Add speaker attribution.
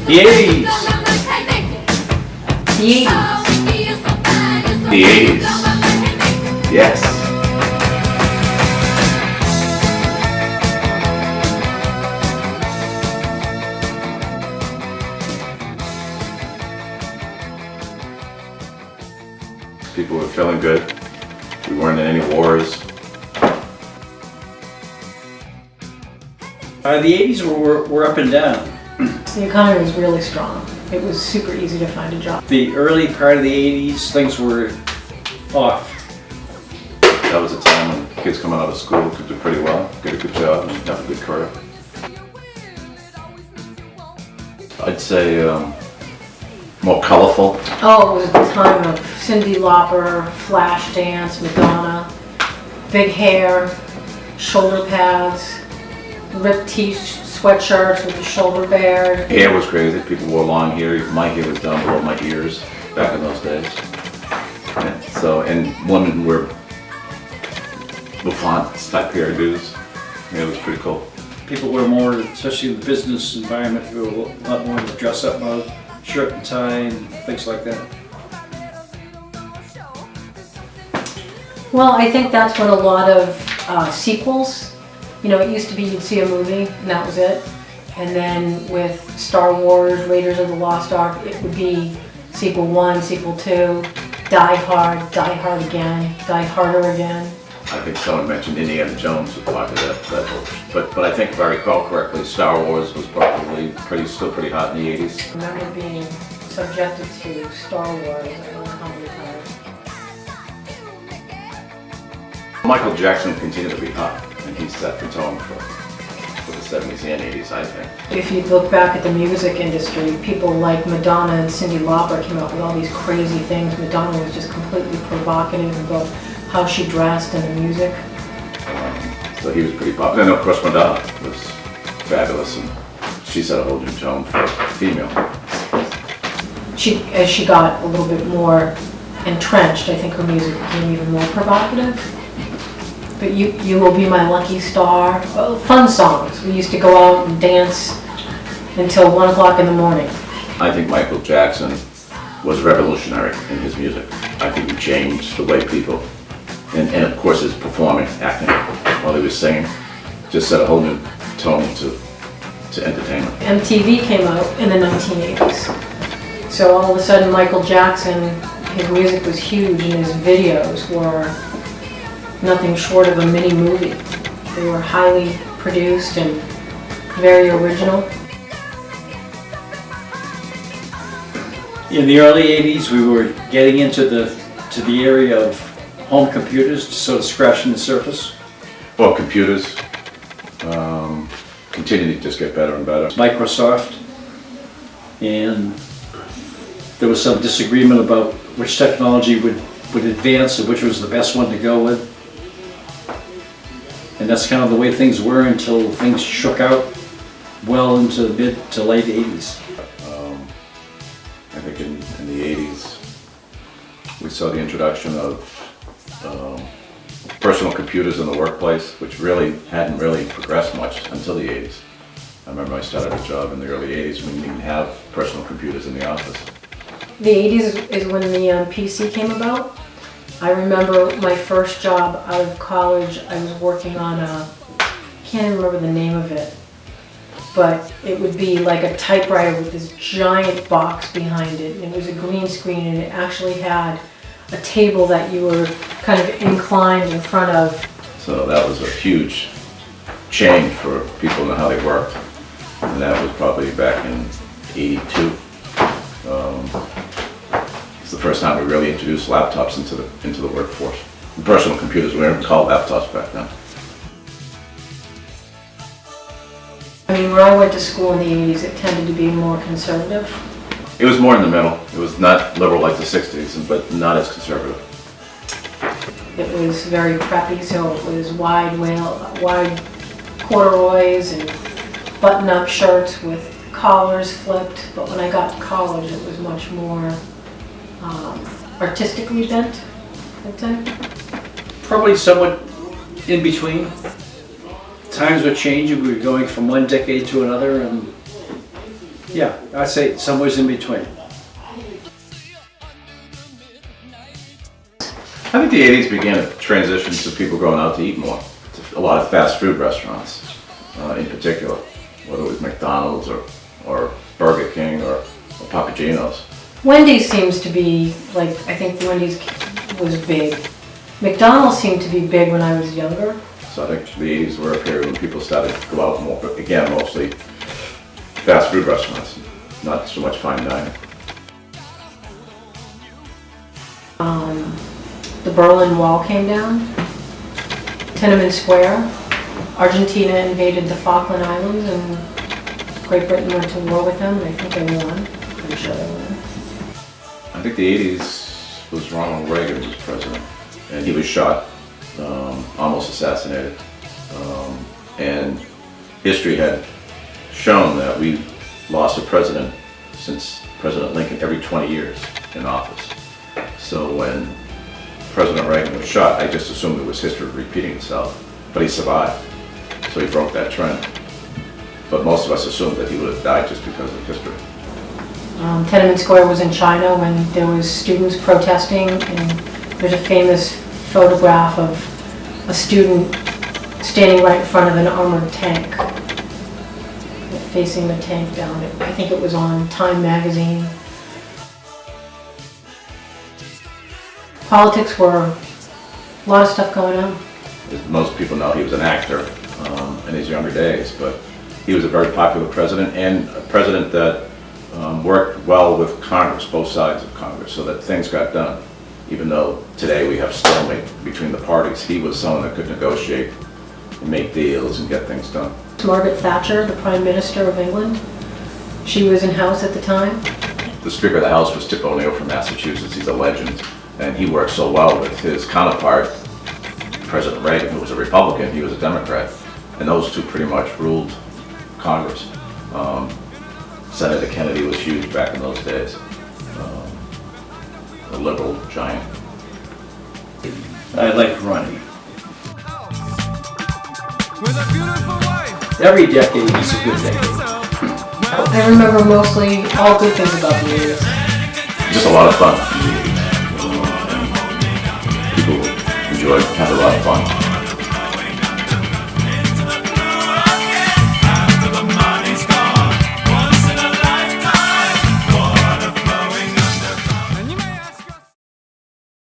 Speaker 1: The 80s.
Speaker 2: The 80s.
Speaker 3: The 80s. Yes. People were feeling good. We weren't in any wars.
Speaker 1: The 80s were up and down.
Speaker 2: The economy was really strong. It was super easy to find a job.
Speaker 1: The early part of the 80s, things were off.
Speaker 3: That was a time when kids coming out of school could do pretty well, get a good job, and have a good career. I'd say more colorful.
Speaker 2: Oh, it was the time of Cyndi Lauper, Flashdance, Madonna, big hair, shoulder pads, ripped sweatshirts with the shoulder bared.
Speaker 3: Hair was crazy. People wore long hair. My hair was down below my ears back in those days. And so, and women were bouffant type hairdos. Yeah, it was pretty cool.
Speaker 1: People were more, especially in the business environment, who were a lot more in the dress-up mode, shirt and tie and things like that.
Speaker 2: Well, I think that's when a lot of sequels, you know, it used to be you'd see a movie and that was it. And then with Star Wars, Raiders of the Lost Ark, it would be sequel 1, sequel 2, Die Hard, Die Hard again, Die Harder again.
Speaker 3: I think someone mentioned Indiana Jones was part of that. But I think if I recall correctly, Star Wars was probably still pretty hot in the 80s.
Speaker 2: I remember being subjected to Star Wars, I don't know how many times.
Speaker 3: Michael Jackson continued to be hot, and he set the tone for the 70s and 80s, I think.
Speaker 2: If you look back at the music industry, people like Madonna and Cyndi Lauper came out with all these crazy things. Madonna was just completely provocative about how she dressed and the music.
Speaker 3: So he was pretty popular. And of course Madonna was fabulous, and she set a whole new tone for a female.
Speaker 2: As she got a little bit more entrenched, I think her music became even more provocative. But You Will Be My Lucky Star, well, fun songs. We used to go out and dance until 1 o'clock in the morning.
Speaker 3: I think Michael Jackson was revolutionary in his music. I think he changed the way people, and of course his performing, acting while he was singing, just set a whole new tone to entertainment.
Speaker 2: MTV came out in the 1980s. So all of a sudden Michael Jackson, his music was huge and his videos were nothing short of a mini movie. They were highly produced and very original.
Speaker 1: In the early 80s, we were getting into the area of home computers, sort of scratching the surface.
Speaker 3: Well, computers continue to just get better and better.
Speaker 1: Microsoft, and there was some disagreement about which technology would advance and which was the best one to go with. And that's kind of the way things were until things shook out well into the mid to late 80s.
Speaker 3: I think in the 80s, we saw the introduction of personal computers in the workplace, which really hadn't really progressed much until the 80s. I remember I started a job in the early 80s when we didn't have personal computers in the office.
Speaker 2: The 80s is when the PC came about. I remember my first job out of college, I was working on I can't even remember the name of it, but it would be like a typewriter with this giant box behind it, and it was a green screen, and it actually had a table that you were kind of inclined in front of.
Speaker 3: So that was a huge change for people and how they worked, and that was probably back in '82. It's the first time we really introduced laptops into the workforce. Personal computers, we weren't called laptops back then.
Speaker 2: I mean, where I went to school in the 80s, it tended to be more conservative.
Speaker 3: It was more in the middle. It was not liberal like the 60s, but not as conservative.
Speaker 2: It was very preppy, so it was wide corduroys and button-up shirts with collars flipped. But when I got to college, it was much more artistically bent, I'd say.
Speaker 1: Probably somewhat in between. Times were changing. We were going from one decade to another, and Yeah, I'd say somewhere in between.
Speaker 3: I think the 80s began a transition to people going out to eat more. To a lot of fast food restaurants, in particular, whether it was McDonald's or Burger King or Papa Gino's.
Speaker 2: Wendy's seems to be, like, I think Wendy's was big. McDonald's seemed to be big when I was younger.
Speaker 3: So I think the 80s were a period when people started to go out more, but again, mostly fast food restaurants, not so much fine dining.
Speaker 2: The Berlin Wall came down, Tiananmen Square, Argentina invaded the Falkland Islands, and Great Britain went to war with them, and I think they won. Pretty sure they won.
Speaker 3: I think the 80s was Ronald Reagan was president, and he was shot, almost assassinated. And history had shown that we lost a president since President Lincoln every 20 years in office. So when President Reagan was shot, I just assumed it was history repeating itself, but he survived, so he broke that trend. But most of us assumed that he would have died just because of history.
Speaker 2: Tiananmen Square was in China when there was students protesting, and there's a famous photograph of a student standing right in front of an armored tank, facing the tank down. I think it was on Time magazine. Politics were a lot of stuff going on.
Speaker 3: As most people know, he was an actor in his younger days, but he was a very popular president, and a president that worked well with Congress, both sides of Congress, so that things got done. Even though today we have stalemate between the parties, he was someone that could negotiate and make deals and get things done.
Speaker 2: Margaret Thatcher, the Prime Minister of England, she was in House at the time.
Speaker 3: The Speaker of the House was Tip O'Neill from Massachusetts. He's a legend, and he worked so well with his counterpart, President Reagan, who was a Republican. He was a Democrat, and those two pretty much ruled Congress. Senator Kennedy was huge back in those days, a liberal giant.
Speaker 1: I like Ronnie.
Speaker 4: With a beautiful wife.
Speaker 1: Every decade is a good decade.
Speaker 2: I remember mostly all good things about the 80s.
Speaker 3: Just a lot of fun. People enjoyed, had a lot of fun.